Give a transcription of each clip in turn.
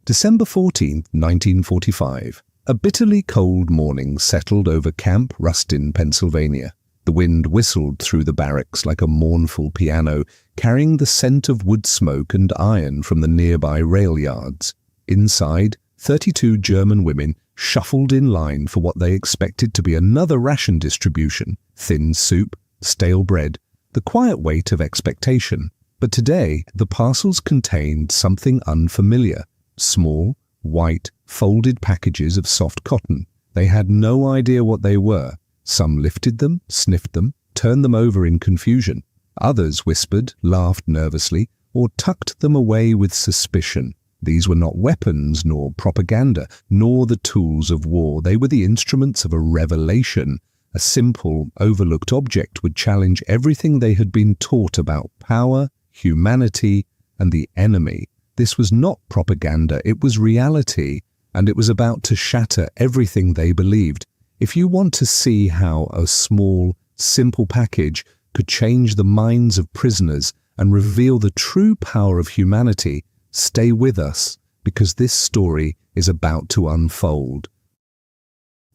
December 14, 1945. A bitterly cold morning settled over Camp Rustin, Pennsylvania. The wind whistled through the barracks like a mournful piano, carrying the scent of wood smoke and iron from the nearby rail yards. Inside, 32 German women shuffled in line for what they expected to be another ration distribution: thin soup, stale bread, the quiet weight of expectation. But today, the parcels contained something unfamiliar. Small, white, folded packages of soft cotton. They had no idea what they were. Some lifted them, sniffed them, turned them over in confusion. Others whispered, laughed nervously, or tucked them away with suspicion. These were not weapons, nor propaganda, nor the tools of war. They were the instruments of a revelation. A simple, overlooked object would challenge everything they had been taught about power, humanity, and the enemy. This was not propaganda, it was reality, and it was about to shatter everything they believed. If you want to see how a small, simple package could change the minds of prisoners and reveal the true power of humanity, stay with us, because this story is about to unfold.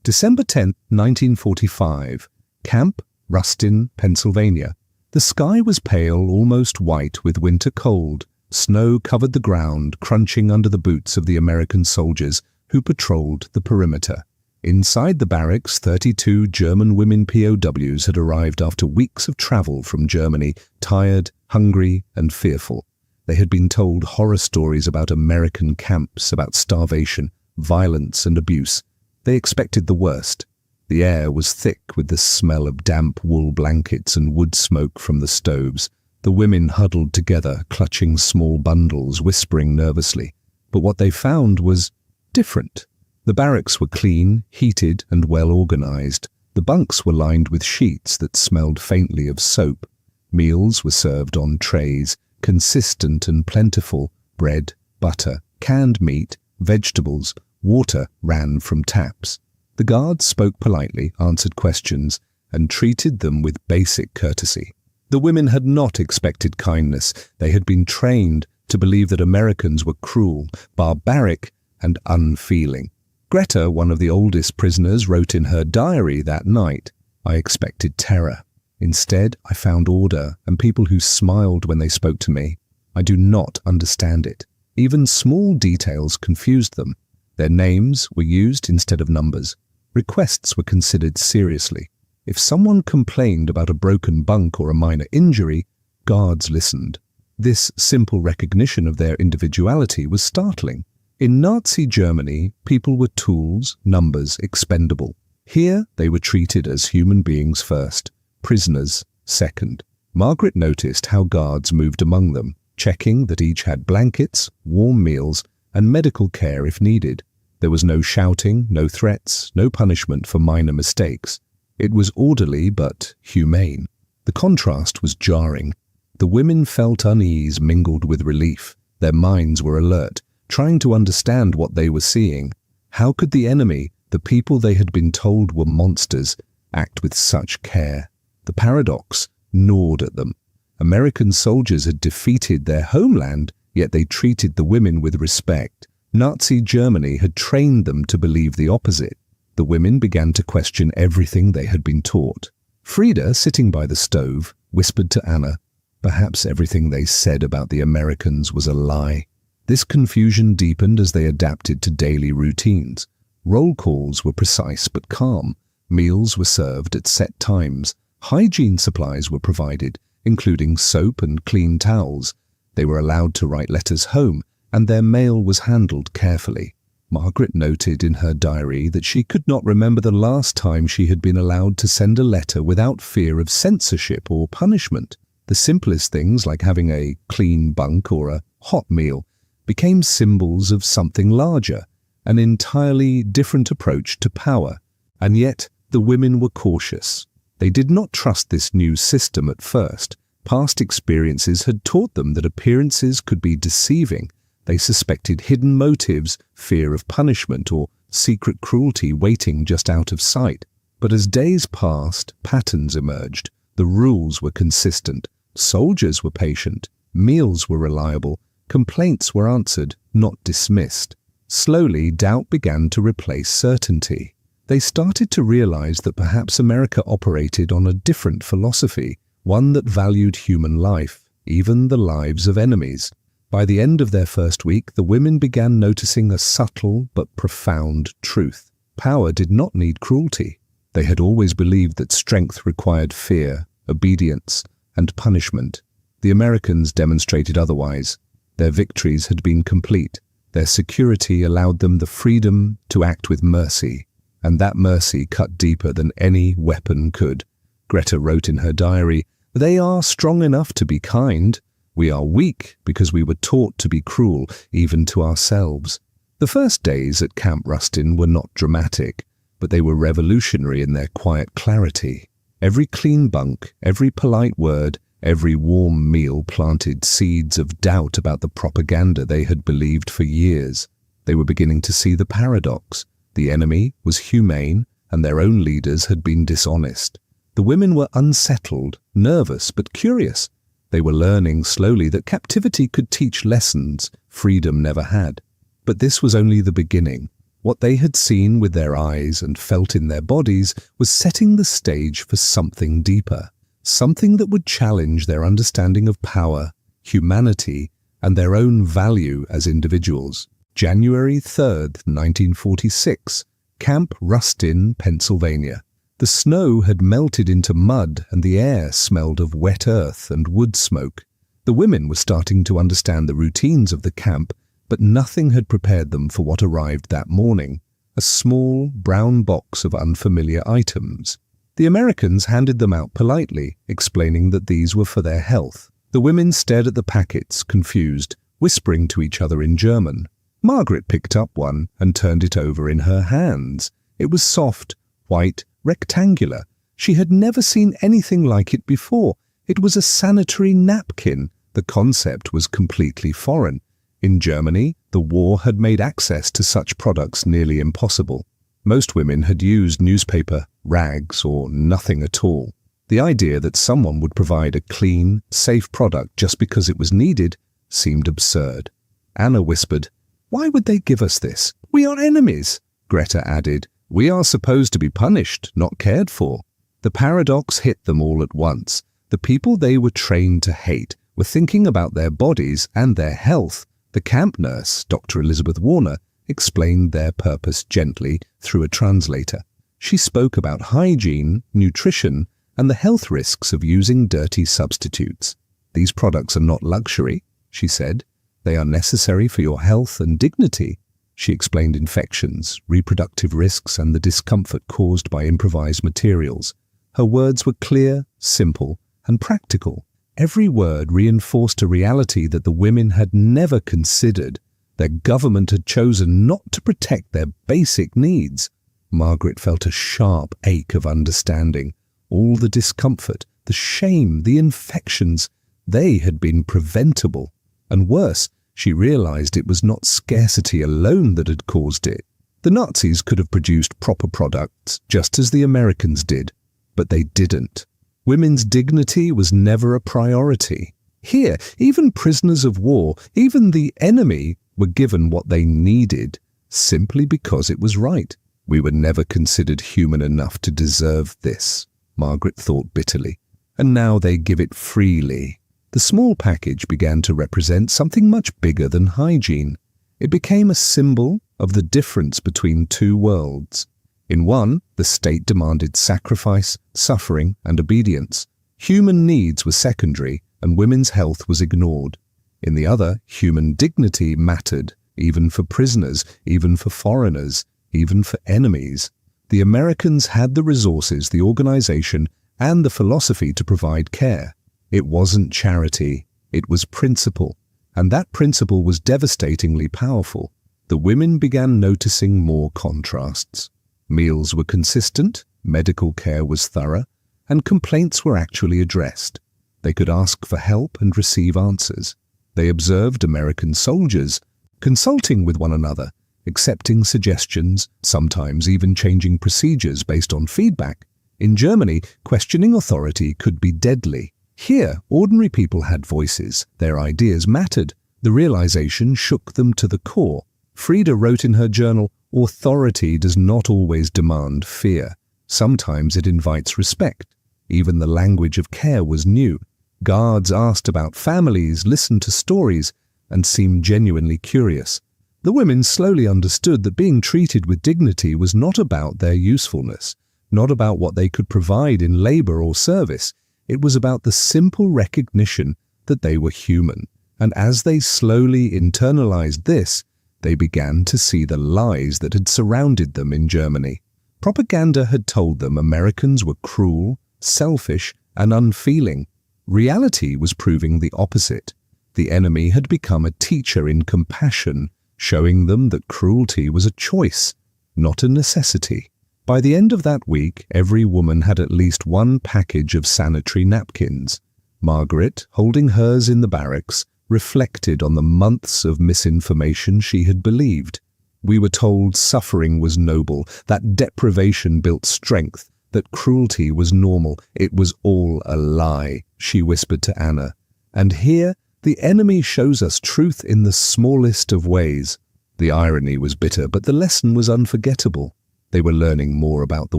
December 10, 1945. Camp Rustin, Pennsylvania. The sky was pale, almost white with winter cold. Snow covered the ground, crunching under the boots of the American soldiers who patrolled the perimeter. Inside the barracks, 32 German women POWs had arrived after weeks of travel from Germany, tired, hungry, and fearful. They had been told horror stories about American camps, about starvation, violence, and abuse. They expected the worst. The air was thick with the smell of damp wool blankets and wood smoke from the stoves. The women huddled together, clutching small bundles, whispering nervously. But what they found was different. The barracks were clean, heated, and well organized. The bunks were lined with sheets that smelled faintly of soap. Meals were served on trays, consistent and plentiful. Bread, butter, canned meat, vegetables, water ran from taps. The guards spoke politely, answered questions, and treated them with basic courtesy. The women had not expected kindness. They had been trained to believe that Americans were cruel, barbaric, and unfeeling. Greta, one of the oldest prisoners, wrote in her diary that night, "I expected terror. Instead, I found order and people who smiled when they spoke to me. I do not understand it. Even small details confused them. Their names were used instead of numbers. Requests were considered seriously. If someone complained about a broken bunk or a minor injury, guards listened." This simple recognition of their individuality was startling. In Nazi Germany, people were tools, numbers, expendable. Here, they were treated as human beings first, prisoners second. Margaret noticed how guards moved among them, checking that each had blankets, warm meals, and medical care if needed. There was no shouting, no threats, no punishment for minor mistakes. It was orderly but humane. The contrast was jarring. The women felt unease mingled with relief. Their minds were alert, trying to understand what they were seeing. How could the enemy, the people they had been told were monsters, act with such care? The paradox gnawed at them. American soldiers had defeated their homeland, yet they treated the women with respect. Nazi Germany had trained them to believe the opposite. The women began to question everything they had been taught. Frida, sitting by the stove, whispered to Anna, perhaps everything they said about the Americans was a lie. This confusion deepened as they adapted to daily routines. Roll calls were precise but calm. Meals were served at set times. Hygiene supplies were provided, including soap and clean towels. They were allowed to write letters home, and their mail was handled carefully. Margaret noted in her diary that she could not remember the last time she had been allowed to send a letter without fear of censorship or punishment. The simplest things, like having a clean bunk or a hot meal, became symbols of something larger, an entirely different approach to power. And yet, the women were cautious. They did not trust this new system at first. Past experiences had taught them that appearances could be deceiving. They suspected hidden motives, fear of punishment, or secret cruelty waiting just out of sight. But as days passed, patterns emerged. The rules were consistent. Soldiers were patient. Meals were reliable. Complaints were answered, not dismissed. Slowly, doubt began to replace certainty. They started to realize that perhaps America operated on a different philosophy, one that valued human life, even the lives of enemies. By the end of their first week, the women began noticing a subtle but profound truth. Power did not need cruelty. They had always believed that strength required fear, obedience, and punishment. The Americans demonstrated otherwise. Their victories had been complete. Their security allowed them the freedom to act with mercy, and that mercy cut deeper than any weapon could. Greta wrote in her diary, "They are strong enough to be kind. We are weak because we were taught to be cruel, even to ourselves." The first days at Camp Rustin were not dramatic, but they were revolutionary in their quiet clarity. Every clean bunk, every polite word, every warm meal planted seeds of doubt about the propaganda they had believed for years. They were beginning to see the paradox. The enemy was humane, and their own leaders had been dishonest. The women were unsettled, nervous, but curious. They were learning slowly that captivity could teach lessons freedom never had. But this was only the beginning. What they had seen with their eyes and felt in their bodies was setting the stage for something deeper, something that would challenge their understanding of power, humanity, and their own value as individuals. January 3rd, 1946, Camp Rustin, Pennsylvania. The snow had melted into mud and the air smelled of wet earth and wood smoke. The women were starting to understand the routines of the camp, but nothing had prepared them for what arrived that morning, a small brown box of unfamiliar items. The Americans handed them out politely, explaining that these were for their health. The women stared at the packets, confused, whispering to each other in German. Margaret picked up one and turned it over in her hands. It was soft, white, rectangular. She had never seen anything like it before. It was a sanitary napkin. The concept was completely foreign. In Germany, the war had made access to such products nearly impossible. Most women had used newspaper, rags, or nothing at all. The idea that someone would provide a clean, safe product just because it was needed seemed absurd. Anna whispered, "Why would they give us this? We are enemies." Greta added, "We are supposed to be punished, not cared for." The paradox hit them all at once. The people they were trained to hate were thinking about their bodies and their health. The camp nurse, Dr. Elizabeth Warner, explained their purpose gently through a translator. She spoke about hygiene, nutrition, and the health risks of using dirty substitutes. "These products are not luxury," she said. "They are necessary for your health and dignity." She explained infections, reproductive risks, and the discomfort caused by improvised materials. Her words were clear, simple, and practical. Every word reinforced a reality that the women had never considered. Their government had chosen not to protect their basic needs. Margaret felt a sharp ache of understanding. All the discomfort, the shame, the infections, they had been preventable. And worse, she realized it was not scarcity alone that had caused it. The Nazis could have produced proper products, just as the Americans did, but they didn't. Women's dignity was never a priority. Here, even prisoners of war, even the enemy, were given what they needed, simply because it was right. We were never considered human enough to deserve this, Margaret thought bitterly. And now they give it freely. The small package began to represent something much bigger than hygiene. It became a symbol of the difference between two worlds. In one, the state demanded sacrifice, suffering, and obedience. Human needs were secondary, and women's health was ignored. In the other, human dignity mattered, even for prisoners, even for foreigners, even for enemies. The Americans had the resources, the organization, and the philosophy to provide care. It wasn't charity, it was principle, and that principle was devastatingly powerful. The women began noticing more contrasts. Meals were consistent, medical care was thorough, and complaints were actually addressed. They could ask for help and receive answers. They observed American soldiers, consulting with one another, accepting suggestions, sometimes even changing procedures based on feedback. In Germany, questioning authority could be deadly. Here, ordinary people had voices, their ideas mattered. The realization shook them to the core. Frida wrote in her journal, "Authority does not always demand fear. Sometimes it invites respect." Even the language of care was new. Guards asked about families, listened to stories, and seemed genuinely curious. The women slowly understood that being treated with dignity was not about their usefulness, not about what they could provide in labor or service. It was about the simple recognition that they were human. And as they slowly internalized this, they began to see the lies that had surrounded them in Germany. Propaganda had told them Americans were cruel, selfish, and unfeeling. Reality was proving the opposite. The enemy had become a teacher in compassion, showing them that cruelty was a choice, not a necessity. By the end of that week, every woman had at least one package of sanitary napkins. Margaret, holding hers in the barracks, reflected on the months of misinformation she had believed. We were told suffering was noble, that deprivation built strength, that cruelty was normal. It was all a lie, she whispered to Anna. And here, the enemy shows us truth in the smallest of ways. The irony was bitter, but the lesson was unforgettable. They were learning more about the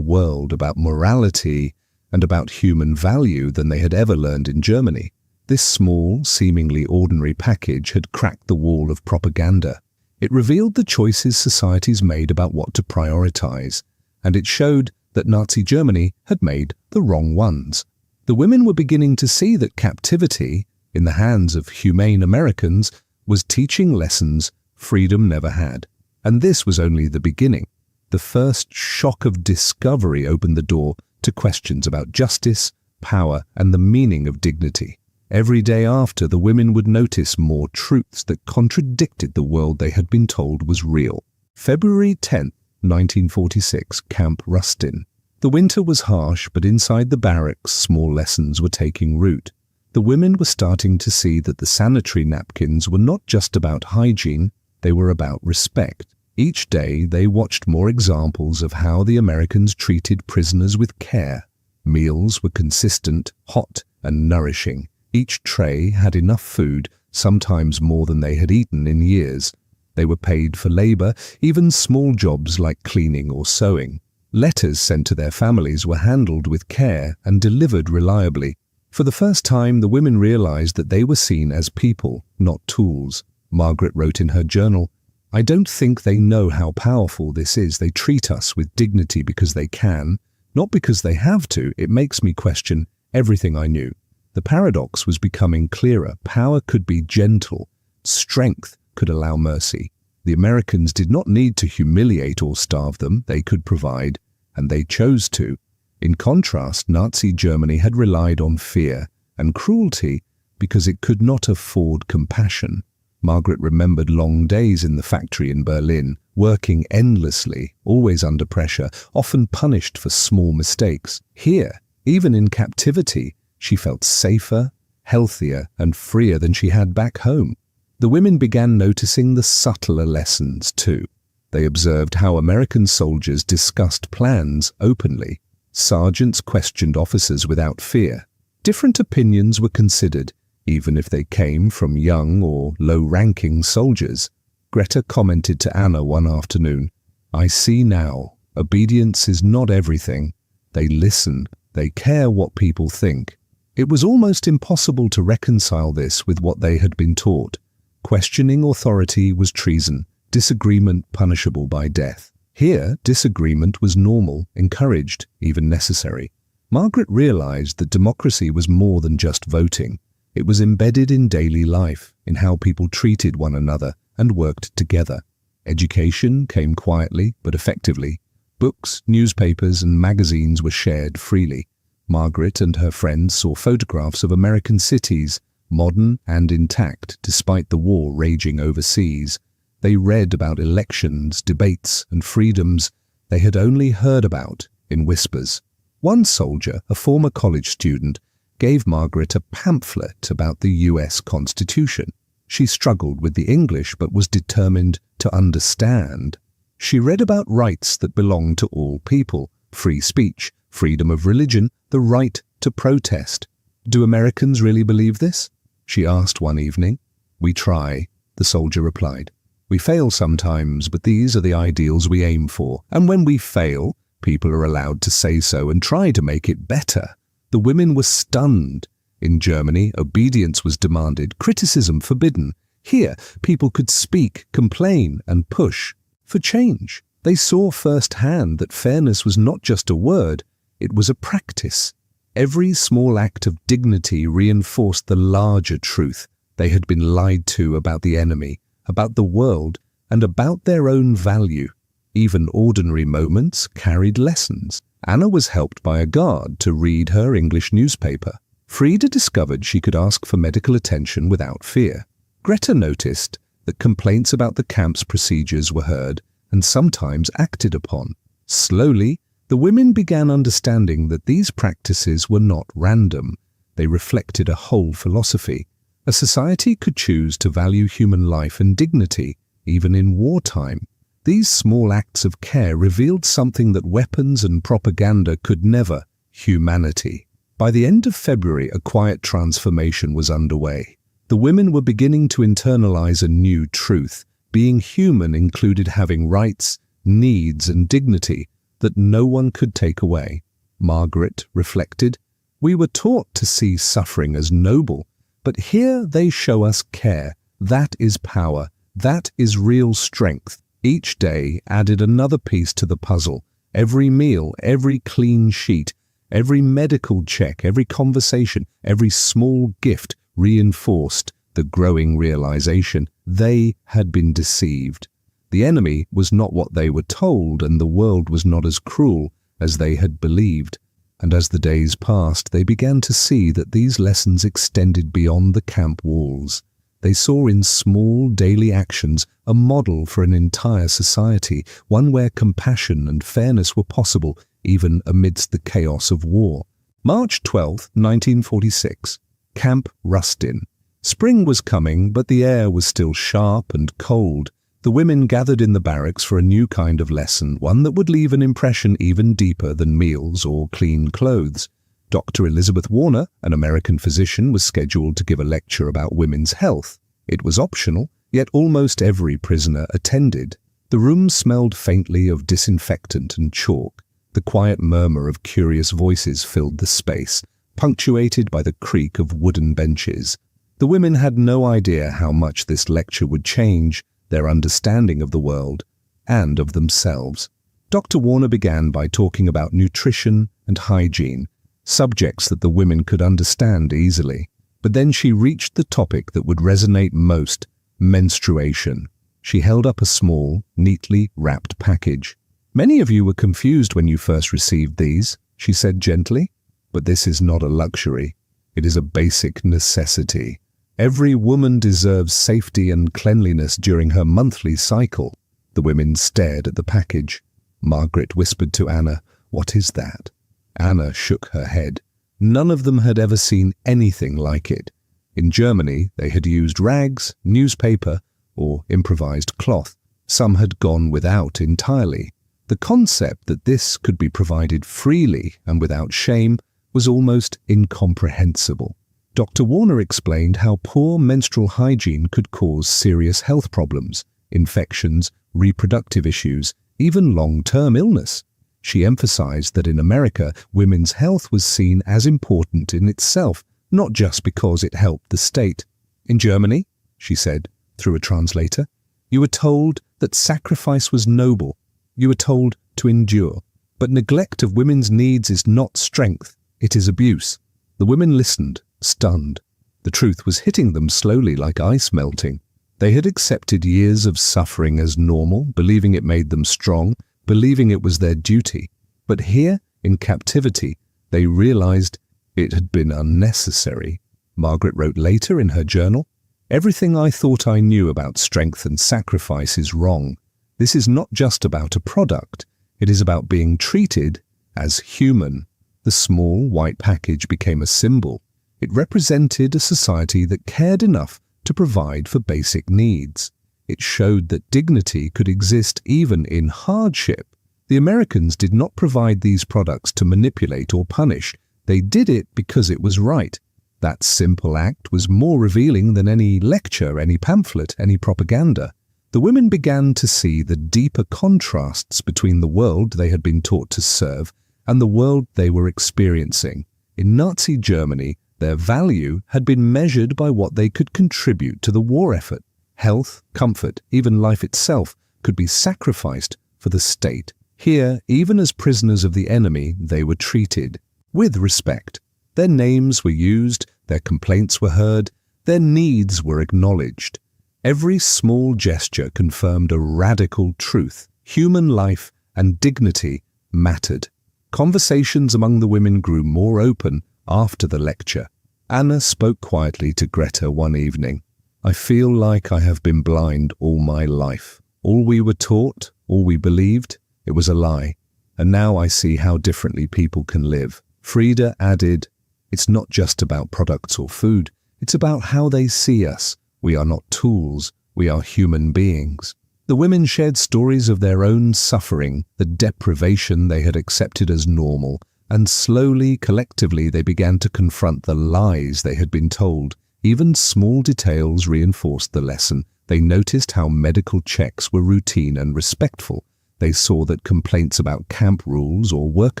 world, about morality, and about human value than they had ever learned in Germany. This small, seemingly ordinary package had cracked the wall of propaganda. It revealed the choices societies made about what to prioritize, and it showed that Nazi Germany had made the wrong ones. The women were beginning to see that captivity, in the hands of humane Americans, was teaching lessons freedom never had. And this was only the beginning. The first shock of discovery opened the door to questions about justice, power, and the meaning of dignity. Every day after, the women would notice more truths that contradicted the world they had been told was real. February 10th, 1946, Camp Rustin. The winter was harsh, but inside the barracks, small lessons were taking root. The women were starting to see that the sanitary napkins were not just about hygiene, they were about respect. Each day, they watched more examples of how the Americans treated prisoners with care. Meals were consistent, hot, and nourishing. Each tray had enough food, sometimes more than they had eaten in years. They were paid for labor, even small jobs like cleaning or sewing. Letters sent to their families were handled with care and delivered reliably. For the first time, the women realized that they were seen as people, not tools. Margaret wrote in her journal, "I don't think they know how powerful this is. They treat us with dignity because they can, not because they have to. It makes me question everything I knew." The paradox was becoming clearer. Power could be gentle. Strength could allow mercy. The Americans did not need to humiliate or starve them. They could provide, and they chose to. In contrast, Nazi Germany had relied on fear and cruelty because it could not afford compassion. Margaret remembered long days in the factory in Berlin, working endlessly, always under pressure, often punished for small mistakes. Here, even in captivity, she felt safer, healthier, and freer than she had back home. The women began noticing the subtler lessons too. They observed how American soldiers discussed plans openly. Sergeants questioned officers without fear. Different opinions were considered, even if they came from young or low-ranking soldiers. Greta commented to Anna one afternoon, "I see now, obedience is not everything. They listen, they care what people think." It was almost impossible to reconcile this with what they had been taught. Questioning authority was treason, disagreement punishable by death. Here, disagreement was normal, encouraged, even necessary. Margaret realized that democracy was more than just voting. It was embedded in daily life, in how people treated one another and worked together. Education came quietly but effectively. Books, newspapers, and magazines were shared freely. Margaret and her friends saw photographs of American cities, modern and intact despite the war raging overseas. They read about elections, debates, and freedoms they had only heard about in whispers. One soldier, a former college student, gave Margaret a pamphlet about the US Constitution. She struggled with the English but was determined to understand. She read about rights that belong to all people, free speech, freedom of religion, the right to protest. "Do Americans really believe this?" she asked one evening. "We try," the soldier replied. "We fail sometimes, but these are the ideals we aim for. And when we fail, people are allowed to say so and try to make it better." The women were stunned. In Germany, obedience was demanded, criticism forbidden. Here, people could speak, complain, and push for change. They saw firsthand that fairness was not just a word, it was a practice. Every small act of dignity reinforced the larger truth. They had been lied to about the enemy, about the world, and about their own value. Even ordinary moments carried lessons. Anna was helped by a guard to read her English newspaper. Frida discovered she could ask for medical attention without fear. Greta noticed that complaints about the camp's procedures were heard and sometimes acted upon. Slowly, the women began understanding that these practices were not random. They reflected a whole philosophy. A society could choose to value human life and dignity, even in wartime. These small acts of care revealed something that weapons and propaganda could never: humanity. By the end of February, a quiet transformation was underway. The women were beginning to internalize a new truth. Being human included having rights, needs, and dignity that no one could take away. Margaret reflected, "We were taught to see suffering as noble, but here they show us care. That is power. That is real strength." Each day added another piece to the puzzle. Every meal, every clean sheet, every medical check, every conversation, every small gift reinforced the growing realization they had been deceived. The enemy was not what they were told, and the world was not as cruel as they had believed. And as the days passed, they began to see that these lessons extended beyond the camp walls. They saw in small daily actions a model for an entire society, one where compassion and fairness were possible even amidst the chaos of war. March 12, 1946. Camp Rustin. Spring was coming, but the air was still sharp and cold. The women gathered in the barracks for a new kind of lesson, one that would leave an impression even deeper than meals or clean clothes. Dr. Elizabeth Warner, an American physician, was scheduled to give a lecture about women's health. It was optional, yet almost every prisoner attended. The room smelled faintly of disinfectant and chalk. The quiet murmur of curious voices filled the space, punctuated by the creak of wooden benches. The women had no idea how much this lecture would change their understanding of the world and of themselves. Dr. Warner began by talking about nutrition and hygiene, subjects that the women could understand easily. But then she reached the topic that would resonate most: menstruation. She held up a small, neatly wrapped package. "Many of you were confused when you first received these," she said gently. "But this is not a luxury. It is a basic necessity. Every woman deserves safety and cleanliness during her monthly cycle." The women stared at the package. Margaret whispered to Anna, "What is that?" Anna shook her head. None of them had ever seen anything like it. In Germany, they had used rags, newspaper, or improvised cloth. Some had gone without entirely. The concept that this could be provided freely and without shame was almost incomprehensible. Dr. Warner explained how poor menstrual hygiene could cause serious health problems, infections, reproductive issues, even long-term illness. She emphasized that in America, women's health was seen as important in itself, not just because it helped the state. "In Germany," she said, through a translator, "you were told that sacrifice was noble. You were told to endure. But neglect of women's needs is not strength, it is abuse." The women listened, stunned. The truth was hitting them slowly like ice melting. They had accepted years of suffering as normal, believing it made them strong, believing it was their duty. But here, in captivity, they realized it had been unnecessary. Margaret wrote later in her journal, "Everything I thought I knew about strength and sacrifice is wrong. This is not just about a product. It is about being treated as human." The small white package became a symbol. It represented a society that cared enough to provide for basic needs. It showed that dignity could exist even in hardship. The Americans did not provide these products to manipulate or punish. They did it because it was right. That simple act was more revealing than any lecture, any pamphlet, any propaganda. The women began to see the deeper contrasts between the world they had been taught to serve and the world they were experiencing. In Nazi Germany, their value had been measured by what they could contribute to the war effort. Health, comfort, even life itself could be sacrificed for the state. Here, even as prisoners of the enemy, they were treated with respect. Their names were used, their complaints were heard, their needs were acknowledged. Every small gesture confirmed a radical truth. Human life and dignity mattered. Conversations among the women grew more open after the lecture. Anna spoke quietly to Greta one evening. "I feel like I have been blind all my life. All we were taught, all we believed, it was a lie. And now I see how differently people can live." Frida added, "It's not just about products or food. It's about how they see us. We are not tools. We are human beings." The women shared stories of their own suffering, the deprivation they had accepted as normal, and slowly, collectively, they began to confront the lies they had been told. Even small details reinforced the lesson. They noticed how medical checks were routine and respectful. They saw that complaints about camp rules or work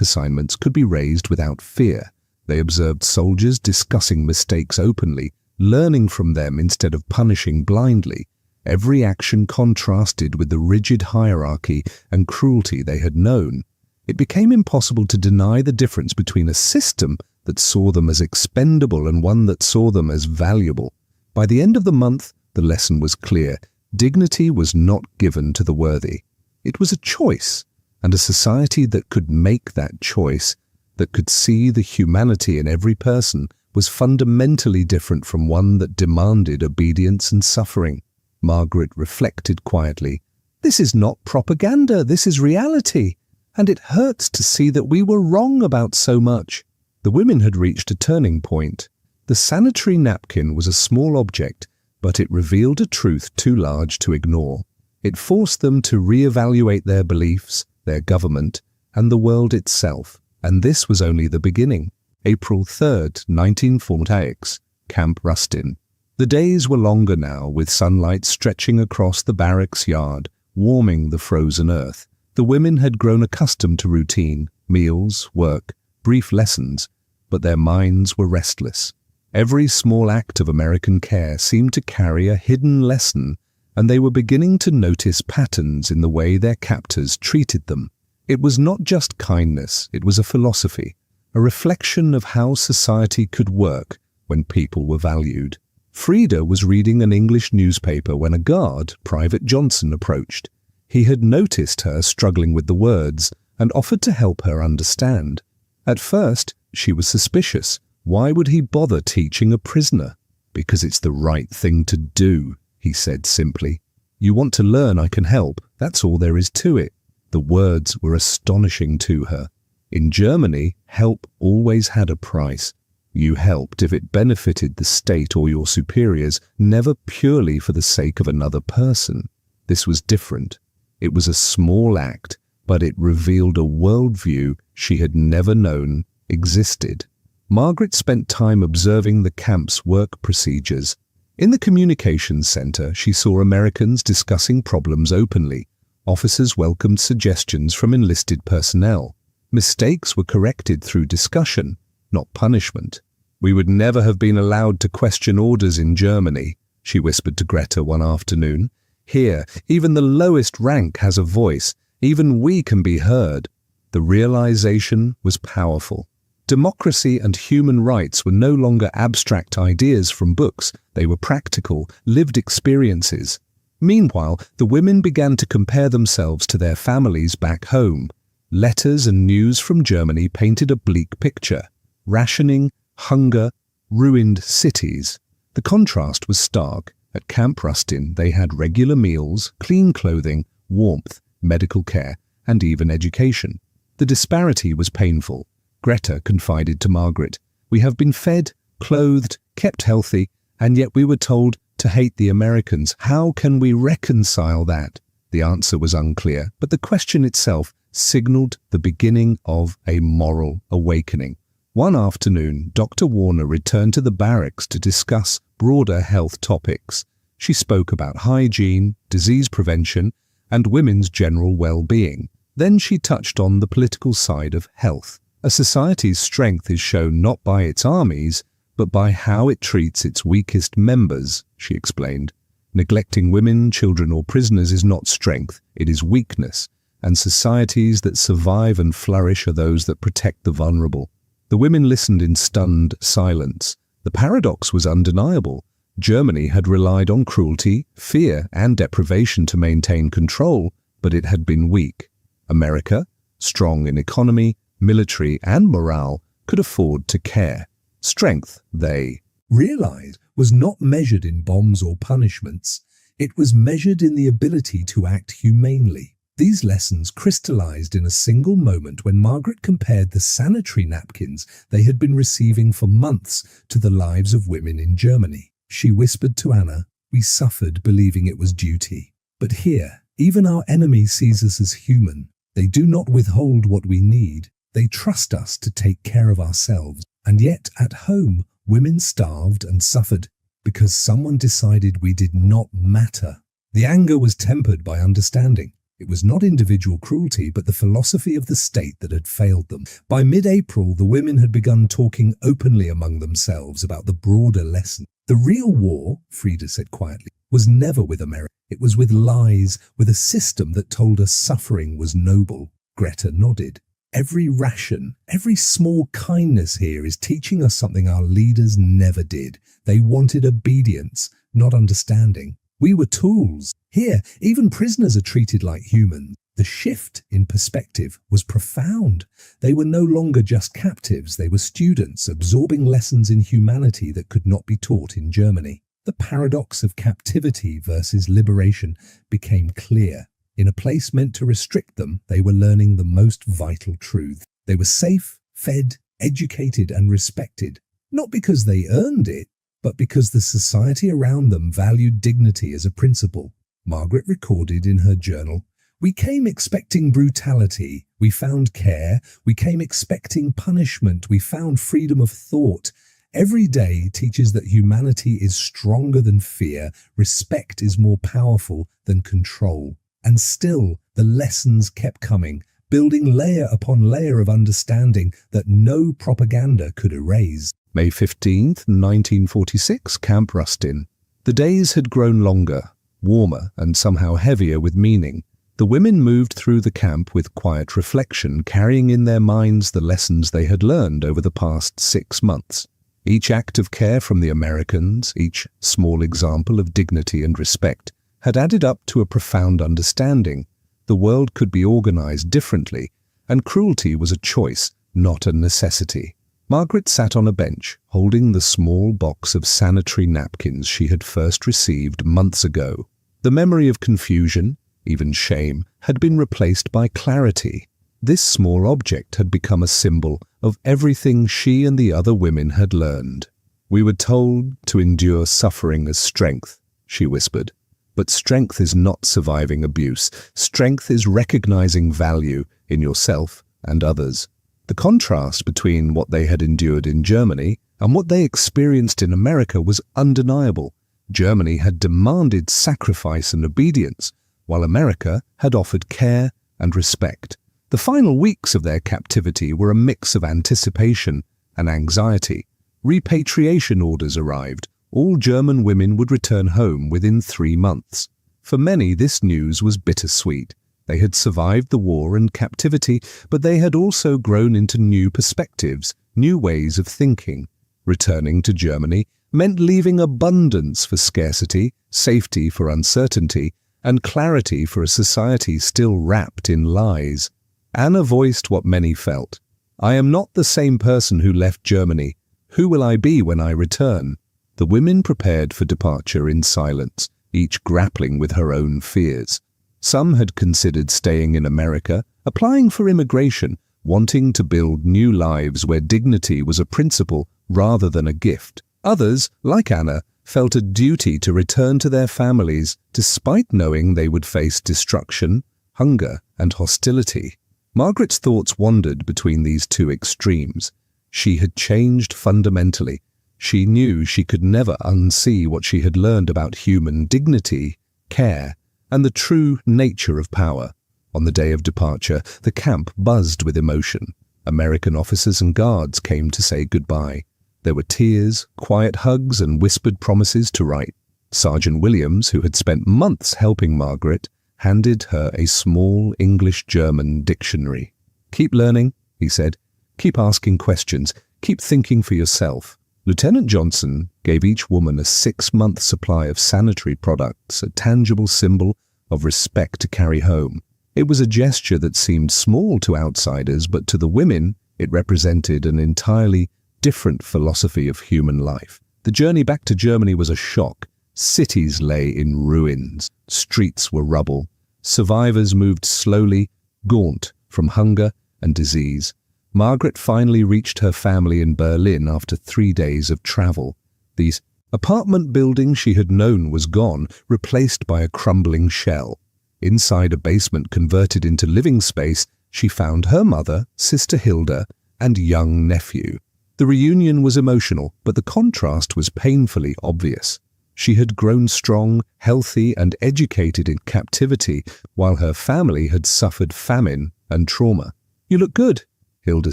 assignments could be raised without fear. They observed soldiers discussing mistakes openly, learning from them instead of punishing blindly. Every action contrasted with the rigid hierarchy and cruelty they had known. It became impossible to deny the difference between a system that saw them as expendable and one that saw them as valuable. By the end of the month, the lesson was clear. Dignity was not given to the worthy. It was a choice, and a society that could make that choice, that could see the humanity in every person, was fundamentally different from one that demanded obedience and suffering. Margaret reflected quietly. "This is not propaganda, this is reality. And it hurts to see that we were wrong about so much." The women had reached a turning point. The sanitary napkin was a small object, but it revealed a truth too large to ignore. It forced them to reevaluate their beliefs, their government, and the world itself. And this was only the beginning. April 3rd, 1946, Camp Rustin. The days were longer now, with sunlight stretching across the barracks yard, warming the frozen earth. The women had grown accustomed to routine, meals, work, brief lessons, but their minds were restless. Every small act of American care seemed to carry a hidden lesson, and they were beginning to notice patterns in the way their captors treated them. It was not just kindness, it was a philosophy, a reflection of how society could work when people were valued. Frida was reading an English newspaper when a guard, Private Johnson, approached. He had noticed her struggling with the words and offered to help her understand. At first, she was suspicious. Why would he bother teaching a prisoner? "Because it's the right thing to do," he said simply. "You want to learn, I can help. That's all there is to it." The words were astonishing to her. In Germany, help always had a price. You helped if it benefited the state or your superiors, never purely for the sake of another person. This was different. It was a small act, but it revealed a worldview she had never known existed. Margaret spent time observing the camp's work procedures. In the communications center, she saw Americans discussing problems openly. Officers welcomed suggestions from enlisted personnel. Mistakes were corrected through discussion, not punishment. "We would never have been allowed to question orders in Germany," she whispered to Greta one afternoon. "Here, even the lowest rank has a voice. Even we can be heard." The realization was powerful. Democracy and human rights were no longer abstract ideas from books. They were practical, lived experiences. Meanwhile, the women began to compare themselves to their families back home. Letters and news from Germany painted a bleak picture. Rationing, hunger, ruined cities. The contrast was stark. At Camp Rustin, they had regular meals, clean clothing, warmth, medical care, and even education. The disparity was painful. Greta confided to Margaret, "We have been fed, clothed, kept healthy, and yet we were told to hate the Americans. How can we reconcile that?" The answer was unclear, but the question itself signaled the beginning of a moral awakening. One afternoon, Dr. Warner returned to the barracks to discuss broader health topics. She spoke about hygiene, disease prevention, and women's general well-being. Then she touched on the political side of health. A society's strength is shown not by its armies, but by how it treats its weakest members, she explained. Neglecting women, children, or prisoners is not strength, it is weakness, and societies that survive and flourish are those that protect the vulnerable. The women listened in stunned silence. The paradox was undeniable. Germany had relied on cruelty, fear, and deprivation to maintain control, but it had been weak. America, strong in economy, military, and morale, could afford to care. Strength, they realized, was not measured in bombs or punishments. It was measured in the ability to act humanely. These lessons crystallized in a single moment when Margaret compared the sanitary napkins they had been receiving for months to the lives of women in Germany. She whispered to Anna, "We suffered believing it was duty. But here, even our enemy sees us as human. They do not withhold what we need. They trust us to take care of ourselves. And yet, at home, women starved and suffered because someone decided we did not matter." The anger was tempered by understanding. It was not individual cruelty, but the philosophy of the state that had failed them. By mid-April, the women had begun talking openly among themselves about the broader lesson. The real war, Frida said quietly, was never with America. It was with lies, with a system that told us suffering was noble. Greta nodded. Every ration, every small kindness here is teaching us something our leaders never did. They wanted obedience, not understanding. We were tools. Here, even prisoners are treated like humans. The shift in perspective was profound. They were no longer just captives, they were students absorbing lessons in humanity that could not be taught in Germany. The paradox of captivity versus liberation became clear. In a place meant to restrict them, they were learning the most vital truth. They were safe, fed, educated, and respected, not because they earned it, but because the society around them valued dignity as a principle. Margaret recorded in her journal, "We came expecting brutality, we found care, we came expecting punishment, we found freedom of thought. Every day teaches that humanity is stronger than fear, respect is more powerful than control." And still, the lessons kept coming, building layer upon layer of understanding that no propaganda could erase. May 15th, 1946, Camp Rustin. The days had grown longer, warmer, and somehow heavier with meaning. The women moved through the camp with quiet reflection, carrying in their minds the lessons they had learned over the past 6 months. Each act of care from the Americans, each small example of dignity and respect, had added up to a profound understanding. The world could be organized differently, and cruelty was a choice, not a necessity. Margaret sat on a bench, holding the small box of sanitary napkins she had first received months ago. The memory of confusion, even shame, had been replaced by clarity. This small object had become a symbol of everything she and the other women had learned. "We were told to endure suffering as strength," she whispered. "But strength is not surviving abuse. Strength is recognizing value in yourself and others." The contrast between what they had endured in Germany and what they experienced in America was undeniable. Germany had demanded sacrifice and obedience, while America had offered care and respect. The final weeks of their captivity were a mix of anticipation and anxiety. Repatriation orders arrived. All German women would return home within 3 months. For many, this news was bittersweet. They had survived the war and captivity, but they had also grown into new perspectives, new ways of thinking. Returning to Germany meant leaving abundance for scarcity, safety for uncertainty, and clarity for a society still wrapped in lies. Anna voiced what many felt. "I am not the same person who left Germany. Who will I be when I return?" The women prepared for departure in silence, each grappling with her own fears. Some had considered staying in America, applying for immigration, wanting to build new lives where dignity was a principle rather than a gift. Others, like Anna, felt a duty to return to their families despite knowing they would face destruction, hunger, and hostility. Margaret's thoughts wandered between these two extremes. She had changed fundamentally. She knew she could never unsee what she had learned about human dignity, care, and the true nature of power. On the day of departure, the camp buzzed with emotion. American officers and guards came to say goodbye. There were tears, quiet hugs, and whispered promises to write. Sergeant Williams, who had spent months helping Margaret, handed her a small English-German dictionary. "Keep learning," he said. "Keep asking questions. Keep thinking for yourself." Lieutenant Johnson gave each woman a 6-month supply of sanitary products, a tangible symbol of respect to carry home. It was a gesture that seemed small to outsiders, but to the women, it represented an entirely different philosophy of human life. The journey back to Germany was a shock. Cities lay in ruins. Streets were rubble. Survivors moved slowly, gaunt from hunger and disease. Margaret finally reached her family in Berlin after 3 days of travel. The apartment building she had known was gone, replaced by a crumbling shell. Inside a basement converted into living space, she found her mother, Sister Hilda, and young nephew. The reunion was emotional, but the contrast was painfully obvious. She had grown strong, healthy, and educated in captivity, while her family had suffered famine and trauma. "You look good," Hilda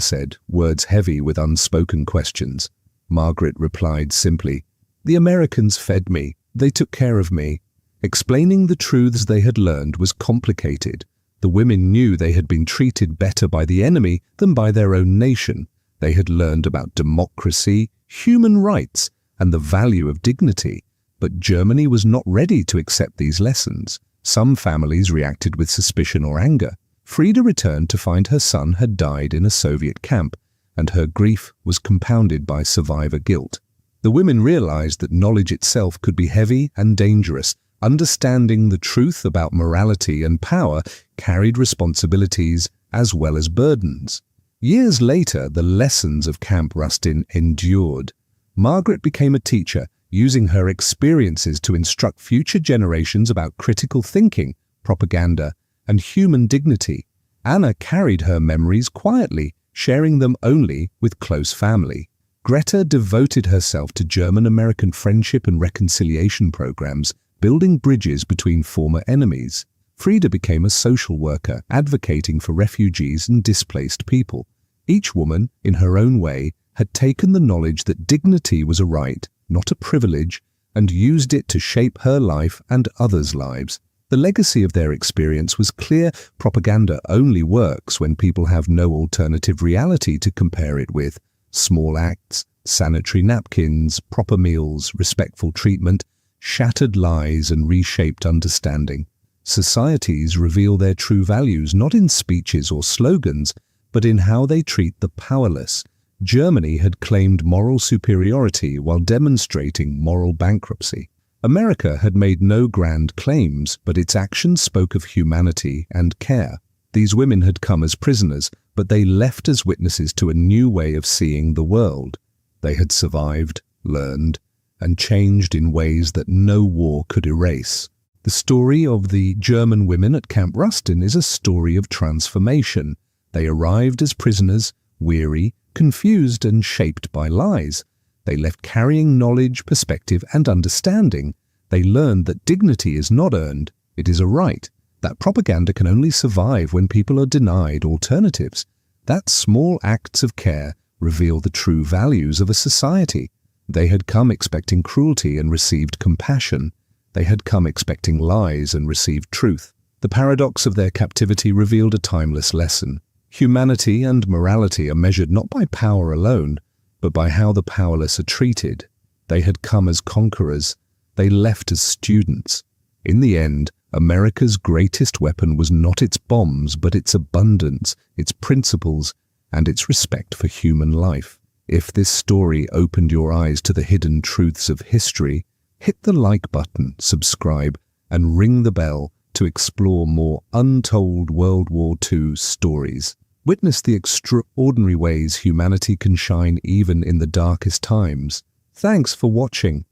said, words heavy with unspoken questions. Margaret replied simply, "The Americans fed me. They took care of me." Explaining the truths they had learned was complicated. The women knew they had been treated better by the enemy than by their own nation. They had learned about democracy, human rights, and the value of dignity. But Germany was not ready to accept these lessons. Some families reacted with suspicion or anger. Frida returned to find her son had died in a Soviet camp, and her grief was compounded by survivor guilt. The women realized that knowledge itself could be heavy and dangerous. Understanding the truth about morality and power carried responsibilities as well as burdens. Years later, the lessons of Camp Rustin endured. Margaret became a teacher, using her experiences to instruct future generations about critical thinking, propaganda, and human dignity. Anna carried her memories quietly, sharing them only with close family. Greta devoted herself to German-American friendship and reconciliation programs, building bridges between former enemies. Frida became a social worker, advocating for refugees and displaced people. Each woman, in her own way, had taken the knowledge that dignity was a right, not a privilege, and used it to shape her life and others' lives. The legacy of their experience was clear. Propaganda only works when people have no alternative reality to compare it with. Small acts, sanitary napkins, proper meals, respectful treatment, shattered lies and reshaped understanding. Societies reveal their true values not in speeches or slogans, but in how they treat the powerless. Germany had claimed moral superiority while demonstrating moral bankruptcy. America had made no grand claims, but its actions spoke of humanity and care. These women had come as prisoners, but they left as witnesses to a new way of seeing the world. They had survived, learned, and changed in ways that no war could erase. The story of the German women at Camp Rustin is a story of transformation. They arrived as prisoners, weary, confused, and shaped by lies. They left carrying knowledge, perspective, and understanding. They learned that dignity is not earned, it is a right. That propaganda can only survive when people are denied alternatives. That small acts of care reveal the true values of a society. They had come expecting cruelty and received compassion. They had come expecting lies and received truth. The paradox of their captivity revealed a timeless lesson. Humanity and morality are measured not by power alone, but by how the powerless are treated. They had come as conquerors. They left as students. In the end, America's greatest weapon was not its bombs, but its abundance, its principles, and its respect for human life. If this story opened your eyes to the hidden truths of history, hit the like button, subscribe, and ring the bell to explore more untold World War II stories. Witness the extraordinary ways humanity can shine even in the darkest times. Thanks for watching.